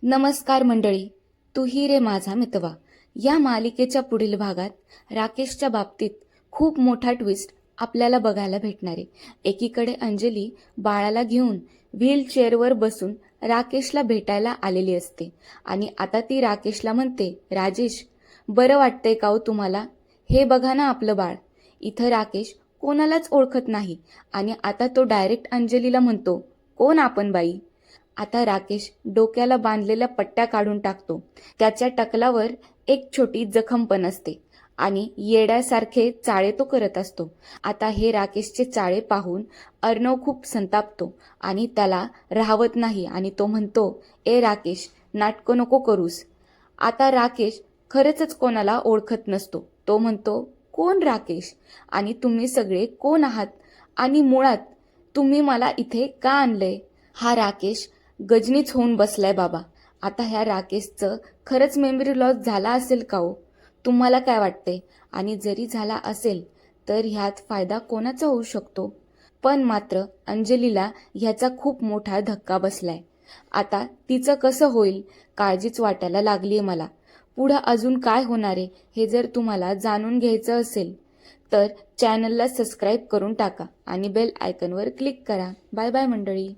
नमस्कार मंडळी, तूही रे माझा मितवा या मालिकेच्या पुढील भागात राकेशच्या बाबतीत खूप मोठा ट्विस्ट आपल्याला बघायला भेटणार आहे. एकीकडे अंजली बाळाला घेऊन व्हीलचेअरवर बसून राकेशला भेटायला आलेली असते आणि आता ती राकेशला म्हणते, राजेश बरं वाटतंय का हो तुम्हाला? हे बघा ना आपलं बाळ. इथं राकेश कोणालाच ओळखत नाही आणि आता तो डायरेक्ट अंजलीला म्हणतो, कोण आपण बाई? आता राकेश डोक्याला बांधलेल्या पट्ट्या काढून टाकतो. त्याच्या टकलावर एक छोटी जखम पण असते आणि येड्यासारखे चाळे तो करत असतो. आता हे राकेशचे चाळे पाहून अर्णव खूप संतापतो आणि त्याला राहवत नाही आणि तो म्हणतो, ए राकेश, नाटकं नको करूस. आता राकेश खरंच कोणाला ओळखत नसतो. तो म्हणतो, कोण राकेश? आणि तुम्ही सगळे कोण आहात? आणि मुळात तुम्ही मला इथे का आणलंय? हा राकेश गजनीच होऊन बसलाय बाबा. आता ह्या राकेशचं खरंच मेमरी लॉस झाला असेल का हो? तुम्हाला काय वाटते? आणि जरी झाला असेल तर ह्यात फायदा कोणाचा होऊ शकतो? पण मात्र अंजलीला ह्याचा खूप मोठा धक्का बसलाय. आता तिचं कसं होईल काळजीच वाटायला लागलीये मला. पुढं अजून काय होणार आहे हे जर तुम्हाला जाणून घ्यायचं असेल तर चॅनलला सबस्क्राईब करून टाका आणि बेल आयकॉनवर क्लिक करा. बाय बाय मंडळी.